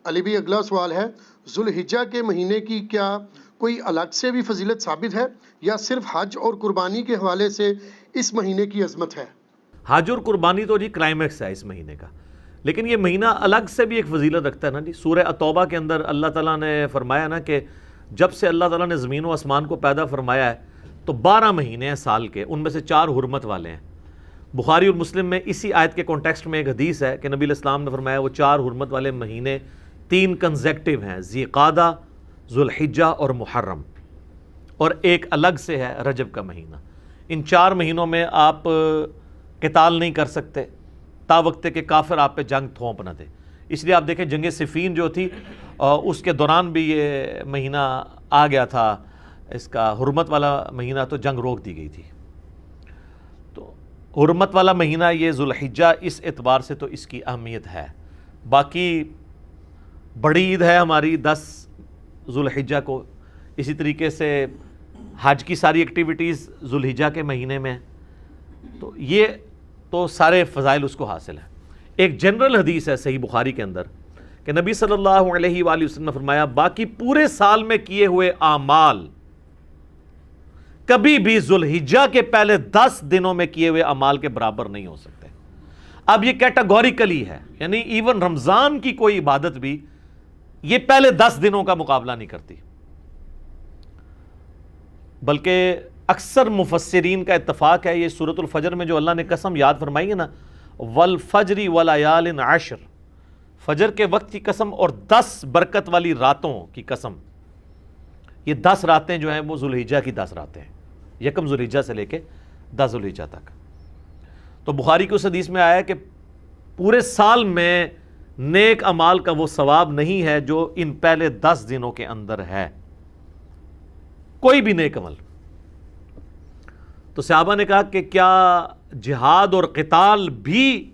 علی بھی اگلا سوال ہے، ذوالحجہ کے مہینے کی کیا کوئی الگ سے بھی فضیلت ثابت ہے یا صرف حج اور قربانی کے حوالے سے اس مہینے کی عظمت ہے؟ حج اور قربانی تو جی کلائمیکس ہے اس مہینے کا، لیکن یہ مہینہ الگ سے بھی ایک فضیلت رکھتا ہے نا جی۔ سورہ التوبہ کے اندر اللہ تعالیٰ نے فرمایا نا کہ جب سے اللہ تعالیٰ نے زمین و آسمان کو پیدا فرمایا ہے تو 12 مہینے ہیں سال کے، ان میں سے 4 حرمت والے ہیں۔ بخاری اور مسلم میں اسی آیت کے کانٹیکسٹ میں ایک حدیث ہے کہ نبی علیہ السلام نے فرمایا وہ 4 حرمت والے مہینے 3 کنزیکٹیو ہیں، ذی قعدہ، ذوالحجہ اور محرم، اور ایک الگ سے ہے رجب کا مہینہ۔ ان 4 مہینوں میں آپ قتال نہیں کر سکتے تا وقت کہ کافر آپ پہ جنگ تھوپ نہ دے۔ اس لیے آپ دیکھیں جنگ صفین جو تھی اس کے دوران بھی یہ مہینہ آ گیا تھا، اس کا حرمت والا مہینہ، تو جنگ روک دی گئی تھی۔ تو حرمت والا مہینہ یہ ذوالحجہ، اس اعتبار سے تو اس کی اہمیت ہے۔ باقی بڑی عید ہے ہماری 10 ذوالحجہ کو، اسی طریقے سے حج کی ساری ایکٹیویٹیز ذوالحجہ کے مہینے میں، تو یہ تو سارے فضائل اس کو حاصل ہیں۔ ایک جنرل حدیث ہے صحیح بخاری کے اندر کہ نبی صلی اللہ علیہ وآلہ وسلم نے فرمایا باقی پورے سال میں کیے ہوئے اعمال کبھی بھی ذوالحجہ کے پہلے 10 دنوں میں کیے ہوئے اعمال کے برابر نہیں ہو سکتے۔ اب یہ کیٹاگوریکلی ہے، یعنی ایون رمضان کی کوئی عبادت بھی یہ پہلے 10 دنوں کا مقابلہ نہیں کرتی، بلکہ اکثر مفسرین کا اتفاق ہے یہ سورۃ الفجر میں جو اللہ نے قسم یاد فرمائی ہے نا، والفجر ولیال عشر، فجر کے وقت کی قسم اور 10 برکت والی راتوں کی قسم، یہ 10 راتیں جو ہیں وہ ذوالحجہ کی 10 راتیں ہیں، یکم ذوالحجہ سے لے کے 10 ذوالحجہ تک۔ تو بخاری کی اس حدیث میں آیا ہے کہ پورے سال میں نیک اعمال کا وہ ثواب نہیں ہے جو ان پہلے 10 دنوں کے اندر ہے، کوئی بھی نیک عمل۔ تو صحابہ نے کہا کہ کیا جہاد اور قتال بھی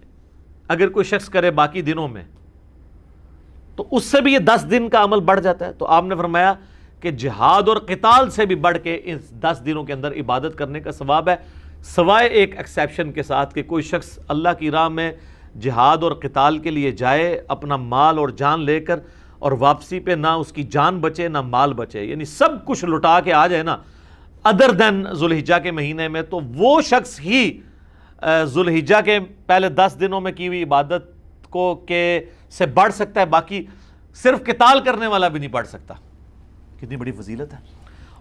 اگر کوئی شخص کرے باقی دنوں میں تو اس سے بھی یہ 10 دن کا عمل بڑھ جاتا ہے؟ تو آپ نے فرمایا کہ جہاد اور قتال سے بھی بڑھ کے اس 10 دنوں کے اندر عبادت کرنے کا ثواب ہے، سوائے ایک ایکسیپشن کے ساتھ کہ کوئی شخص اللہ کی راہ میں جہاد اور قتال کے لیے جائے اپنا مال اور جان لے کر، اور واپسی پہ نہ اس کی جان بچے نہ مال بچے، یعنی سب کچھ لٹا کے آ جائے نا ادر دین ذوالحجہ کے مہینے میں، تو وہ شخص ہی ذوالحجہ کے پہلے 10 دنوں میں کی ہوئی عبادت کو سے بڑھ سکتا ہے، باقی صرف قتال کرنے والا بھی نہیں بڑھ سکتا۔ کتنی بڑی فضیلت ہے۔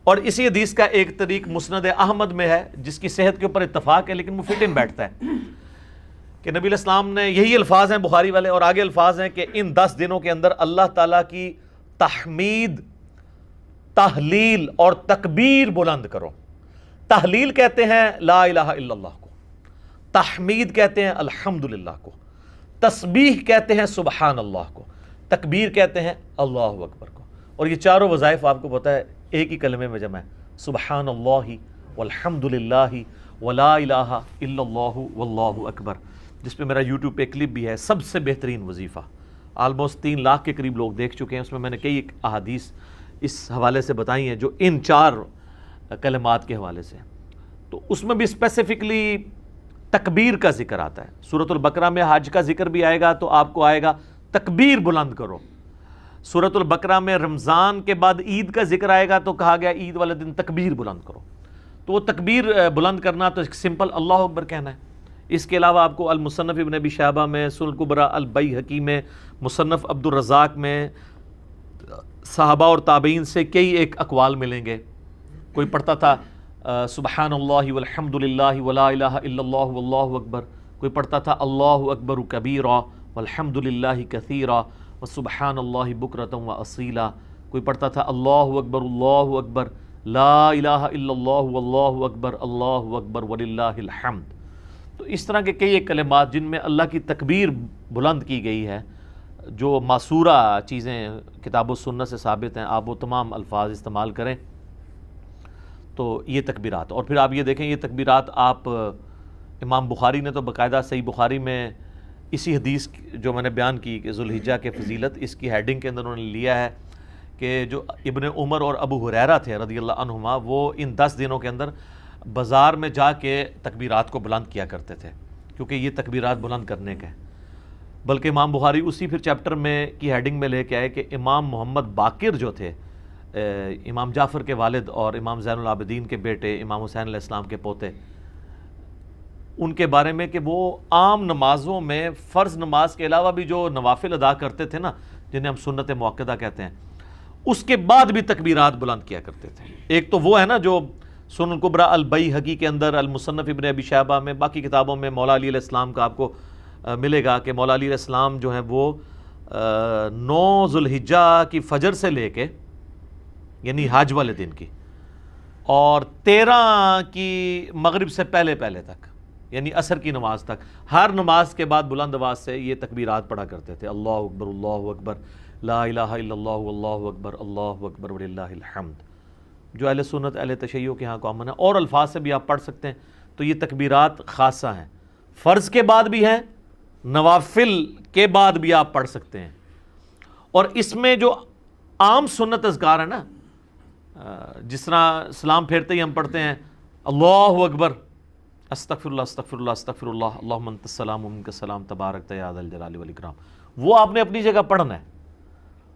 اور اسی حدیث کا ایک طریق مسند احمد میں ہے جس کی صحت کے اوپر اتفاق ہے لیکن وہ فٹ ان بیٹھتا ہے کہ نبی علیہ السلام نے یہی الفاظ ہیں بخاری والے، اور آگے الفاظ ہیں کہ ان 10 دنوں کے اندر اللہ تعالیٰ کی تحمید، تحلیل اور تکبیر بلند کرو۔ تحلیل کہتے ہیں لا الہ الا اللہ کو، تحمید کہتے ہیں الحمدللہ کو، تسبیح کہتے ہیں سبحان اللہ کو، تکبیر کہتے ہیں اللہ اکبر کو۔ اور یہ چاروں وظائف آپ کو پتہ ہے ایک ہی کلمے میں جمع ہے، سبحان اللہ والحمدللہ ولا الہ الا اللہ واللہ اکبر، جس پہ میرا یوٹیوب پہ کلپ بھی ہے، سب سے بہترین وظیفہ، آلموسٹ 3 لاکھ کے قریب لوگ دیکھ چکے ہیں۔ اس میں میں نے کئی احادیث اس حوالے سے بتائی ہیں جو ان 4 کلمات کے حوالے سے، تو اس میں بھی اسپیسیفکلی تکبیر کا ذکر آتا ہے۔ سورۃ البقرہ میں حج کا ذکر بھی آئے گا تو آپ کو آئے گا تکبیر بلند کرو۔ سورۃ البقرہ میں رمضان کے بعد عید کا ذکر آئے گا تو کہا گیا عید والے دن تکبیر بلند کرو۔ تو وہ تکبیر بلند کرنا تو ایک سمپل اللہ اکبر کہنا ہے۔ اس کے علاوہ آپ کو المصنف ابن ابی شیبہ میں، سنن الکبریٰ البیہقی میں، مصنف عبد الرزاق میں صحابہ اور تابعین سے کئی ایک اقوال ملیں گے۔ کوئی پڑھتا تھا سبحان اللہ والحمدللہ ولا الہ الا اللہ واللہ اکبر، کوئی پڑھتا تھا اللہ اکبر کبیرا والحمدللہ کثیرا وسبحان اللہ بکرۃ واصیلا، کوئی پڑھتا تھا اللہ اکبر لا الہ الا اللہ واللہ اکبر وللہ الحمد۔ تو اس طرح کے کئی ایک کلمات جن میں اللہ کی تکبیر بلند کی گئی ہے، جو معصورہ چیزیں کتاب و سنت سے ثابت ہیں، آپ وہ تمام الفاظ استعمال کریں تو یہ تکبیرات۔ اور پھر آپ یہ دیکھیں یہ تکبیرات آپ امام بخاری نے تو باقاعدہ صحیح بخاری میں اسی حدیث جو میں نے بیان کی کہ ذوالحجہ کے فضیلت، اس کی ہیڈنگ کے اندر انہوں نے لیا ہے کہ جو ابن عمر اور ابو ہریرہ تھے رضی اللہ عنہما، وہ ان 10 دنوں کے اندر بازار میں جا کے تکبیرات کو بلند کیا کرتے تھے، کیونکہ یہ تکبیرات بلند کرنے کے بلکہ امام بخاری اسی پھر چیپٹر میں کی ہیڈنگ میں لے کے آئے کہ امام محمد باقر جو تھے، امام جعفر کے والد اور امام زین العابدین کے بیٹے، امام حسین علیہ السلام کے پوتے، ان کے بارے میں کہ وہ عام نمازوں میں فرض نماز کے علاوہ بھی جو نوافل ادا کرتے تھے نا، جنہیں ہم سنت مؤکدہ کہتے ہیں، اس کے بعد بھی تکبیرات بلند کیا کرتے تھے۔ ایک تو وہ ہے نا جو سنن الکبریٰ البیہقی کے اندر، المصنف ابن ابی شیبہ میں، باقی کتابوں میں مولا علی علیہ السلام کا آپ کو ملے گا کہ مولا علی علیہ السلام جو ہیں وہ 9 ذوالحجہ کی فجر سے لے کے، یعنی حج والے دن کی، اور 13 کی مغرب سے پہلے تک، یعنی عصر کی نماز تک، ہر نماز کے بعد بلند آواز سے یہ تکبیرات پڑھا کرتے تھے، اللہ اکبر اللہ اکبر، لا الہ الا اللہ اللہ اکبر اللہ اکبر وللہ الحمد، جو اہل سنت اہل تشیع کے ہاں کامن ہے، اور الفاظ سے بھی آپ پڑھ سکتے ہیں۔ تو یہ تکبیرات خاصہ ہیں، فرض کے بعد بھی ہیں، نوافل کے بعد بھی آپ پڑھ سکتے ہیں۔ اور اس میں جو عام سنت اذکار ہے نا، جس طرح سلام پھیرتے ہی ہم پڑھتے ہیں اللہ اکبر، استغفر اللہ استغفر اللہ استغفر اللہ، اللہم انت السلام و منک السلام تبارک یا ذا الجلال والاکرام، وہ آپ نے اپنی جگہ پڑھنا ہے۔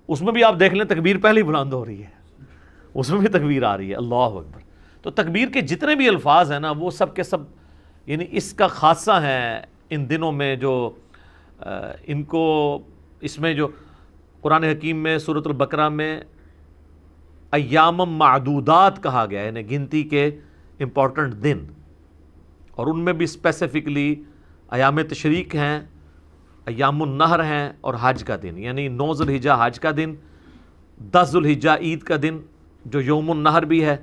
اس میں بھی آپ دیکھ لیں تکبیر پہلے ہی بلند ہو رہی ہے، اس میں بھی تکبیر آ رہی ہے اللہ اکبر۔ تو تکبیر کے جتنے بھی الفاظ ہیں نا، وہ سب کے سب یعنی اس کا خاصہ ہے ان دنوں میں، جو ان کو اس میں جو قرآن حکیم میں سورۃ البقرہ میں ایام معدودات کہا گیا ہے، یعنی گنتی کے امپورٹنٹ دن، اور ان میں بھی اسپیسیفکلی ایام تشریق ہیں، ایام النہر ہیں، اور حج کا دن، یعنی 9 ذوالحجہ حج کا دن، 10 ذوالحجہ عید کا دن جو یوم النہر بھی ہے،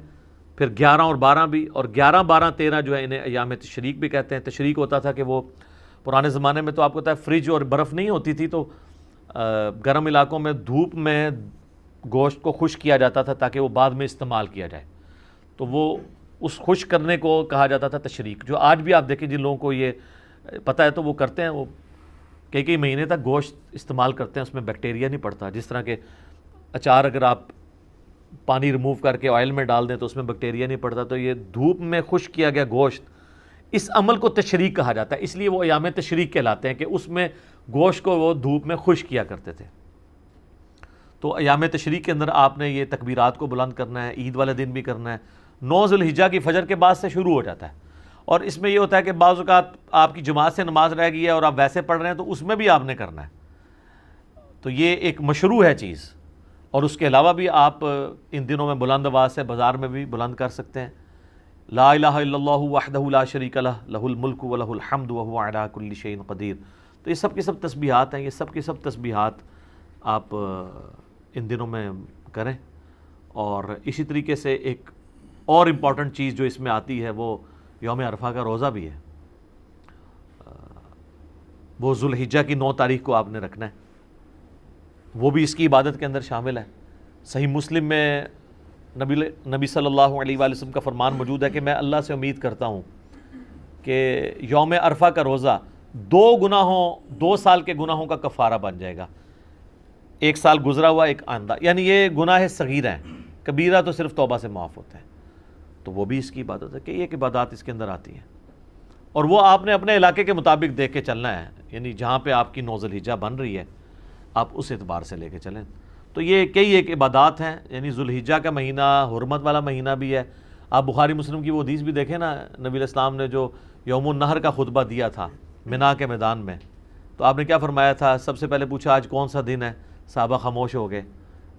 پھر 11 اور 12 بھی، اور 11 12 13 جو ہے انہیں ایام تشریق بھی کہتے ہیں۔ تشریق ہوتا تھا کہ وہ پرانے زمانے میں تو آپ کو پتہ ہے فریج اور برف نہیں ہوتی تھی، تو گرم علاقوں میں دھوپ میں گوشت کو خشک کیا جاتا تھا تاکہ وہ بعد میں استعمال کیا جائے، تو وہ اس خشک کرنے کو کہا جاتا تھا تشریق، جو آج بھی آپ دیکھیں جن لوگوں کو یہ پتہ ہے تو وہ کرتے ہیں، وہ کئی مہینے تک گوشت استعمال کرتے ہیں، اس میں بیکٹیریا نہیں پڑتا، جس طرح کہ اچار اگر آپ پانی ریموو کر کے آئل میں ڈال دیں تو اس میں بیکٹیریا نہیں پڑتا، تو یہ دھوپ میں خشک کیا گیا گوشت، اس عمل کو تشریق کہا جاتا ہے، اس لیے وہ ایام تشریق کہلاتے ہیں کہ اس میں گوشت کو وہ دھوپ میں خشک کیا کرتے تھے۔ تو ایام تشریق کے اندر آپ نے یہ تکبیرات کو بلند کرنا ہے، عید والے دن بھی کرنا ہے۔ 9 ذوالحجہ کی فجر کے بعد سے شروع ہو جاتا ہے، اور اس میں یہ ہوتا ہے کہ بعض اوقات آپ کی جماعت سے نماز رہ گئی ہے اور آپ ویسے پڑھ رہے ہیں تو اس میں بھی آپ نے کرنا ہے، تو یہ ایک مشروع ہے چیز۔ اور اس کے علاوہ بھی آپ ان دنوں میں بلند آواز سے بازار میں بھی بلند کر سکتے ہیں، لا الہ الا اللہ وحدہ لا شریک لہ لہ الملک ولہ الحمد وہو علی کل شیء قدیر۔ تو یہ سب کی سب تسبیحات ہیں، یہ سب کی سب تسبیحات آپ ان دنوں میں کریں۔ اور اسی طریقے سے ایک اور امپورٹنٹ چیز جو اس میں آتی ہے وہ یوم عرفہ کا روزہ بھی ہے، وہ ذوالحجہ کی 9 تاریخ کو آپ نے رکھنا ہے، وہ بھی اس کی عبادت کے اندر شامل ہے۔ صحیح مسلم میں نبی صلی اللہ علیہ وآلہ وسلم کا فرمان موجود ہے کہ میں اللہ سے امید کرتا ہوں کہ یوم عرفہ کا روزہ 2 سال کے گناہوں کا کفارہ بن جائے گا، 1 سال گزرا ہوا ایک آئندہ، یعنی یہ گناہ صغیرہ ہیں، کبیرہ تو صرف توبہ سے معاف ہوتے ہیں، تو وہ بھی اس کی عبادت ہے کہ ایک عبادات اس کے اندر آتی ہیں، اور وہ آپ نے اپنے علاقے کے مطابق دیکھ کے چلنا ہے، یعنی جہاں پہ آپ کی 9 ذوالحجہ بن رہی ہے آپ اس اعتبار سے لے کے چلیں۔ تو یہ کئی ایک عبادات ہیں، یعنی ذوالحجہ کا مہینہ حرمت والا مہینہ بھی ہے۔ آپ بخاری مسلم کی وہ حدیث بھی دیکھیں نا، نبی علیہ السلام نے جو یوم النہر کا خطبہ دیا تھا منا کے میدان میں، تو آپ نے کیا فرمایا تھا؟ سب سے پہلے پوچھا آج کون سا دن ہے، صحابہ خاموش ہو گئے۔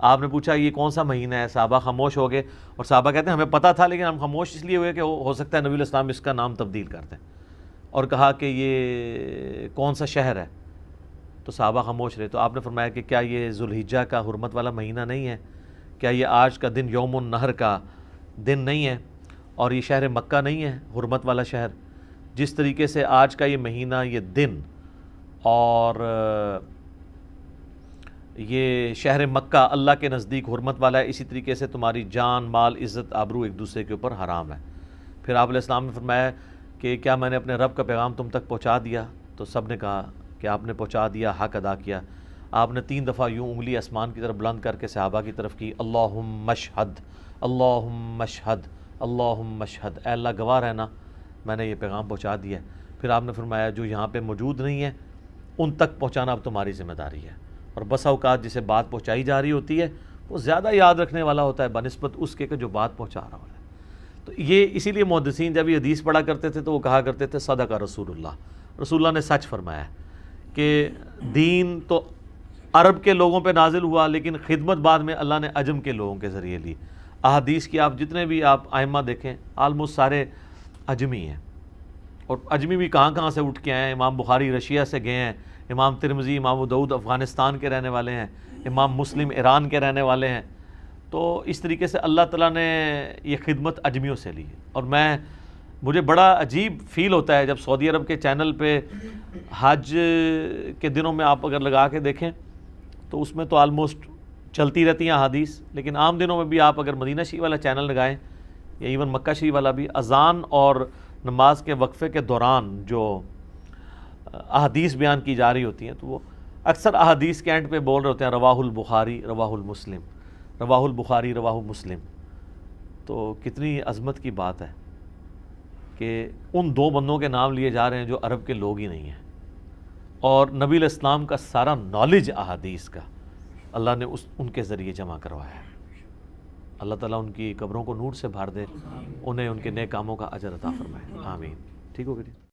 آپ نے پوچھا یہ کون سا مہینہ ہے، صحابہ خاموش ہو گئے، اور صحابہ کہتے ہیں ہمیں پتہ تھا لیکن ہم خاموش اس لیے ہوئے کہ ہو سکتا ہے نبی علیہ السلام اس کا نام تبدیل کر دیں، اور کہا کہ یہ کون سا شہر ہے، تو صحابہ خاموش رہے۔ تو آپ نے فرمایا کہ کیا یہ ذوالحجہ کا حرمت والا مہینہ نہیں ہے؟ کیا یہ آج کا دن یوم النہر کا دن نہیں ہے؟ اور یہ شہر مکہ نہیں ہے حرمت والا شہر؟ جس طریقے سے آج کا یہ مہینہ، یہ دن، اور یہ شہر مکہ اللہ کے نزدیک حرمت والا ہے، اسی طریقے سے تمہاری جان، مال، عزت، آبرو ایک دوسرے کے اوپر حرام ہے۔ پھر آپ علیہ السلام نے فرمایا کہ کیا میں نے اپنے رب کا پیغام تم تک پہنچا دیا؟ تو سب نے کہا کہ آپ نے پہنچا دیا، حق ادا کیا۔ آپ نے 3 دفعہ یوں انگلی آسمان کی طرف بلند کر کے صحابہ کی طرف کی، اللہم اشہد اللہم اشہد اللہم اشہد، اے اللہ گواہ رہنا میں نے یہ پیغام پہنچا دیا ہے۔ پھر آپ نے فرمایا جو یہاں پہ موجود نہیں ہے ان تک پہنچانا اب تمہاری ذمہ داری ہے. اور بس اوقات جسے بات پہنچائی جا رہی ہوتی ہے وہ زیادہ یاد رکھنے والا ہوتا ہے بنسبت اس کے کہ جو بات پہنچا رہا ہوتا ہے. تو یہ اسی لیے محدثین جب یہ حدیث پڑھا کرتے تھے تو وہ کہا کرتے تھے صدق رسول اللہ, رسول اللہ نے سچ فرمایا ہے کہ دین تو عرب کے لوگوں پہ نازل ہوا لیکن خدمت بعد میں اللہ نے عجم کے لوگوں کے ذریعے لی. احادیث کی آپ جتنے بھی آپ ائمہ دیکھیں آلموسٹ سارے عجمی ہیں, اور عجمی بھی کہاں کہاں سے اٹھ کے آئے ہیں. امام بخاری رشیا سے گئے ہیں, امام ترمذی امام ابو داؤد افغانستان کے رہنے والے ہیں, امام مسلم ایران کے رہنے والے ہیں. تو اس طریقے سے اللہ تعالیٰ نے یہ خدمت عجمیوں سے لی. اور مجھے بڑا عجیب فیل ہوتا ہے جب سعودی عرب کے چینل پہ حج کے دنوں میں آپ اگر لگا کے دیکھیں تو اس میں تو آلموسٹ چلتی رہتی ہیں احادیث, لیکن عام دنوں میں بھی آپ اگر مدینہ شریف والا چینل لگائیں یا ایون مکہ شریف والا بھی, اذان اور نماز کے وقفے کے دوران جو احادیث بیان کی جا رہی ہوتی ہیں تو وہ اکثر احادیث کے اینڈ پہ بول رہے ہوتے ہیں رواہ البخاری رواہ المسلم, رواہ البخاری رواہ مسلم. تو کتنی عظمت کی بات ہے کہ ان دو بندوں کے نام لیے جا رہے ہیں جو عرب کے لوگ ہی نہیں ہیں, اور نبی علیہ السلام کا سارا نالج احادیث کا اللہ نے ان کے ذریعے جمع کروایا ہے. اللہ تعالیٰ ان کی قبروں کو نور سے بھر دے, انہیں ان کے نیک کاموں کا اجر عطا فرمائے. آمین. ٹھیک ہو گئی.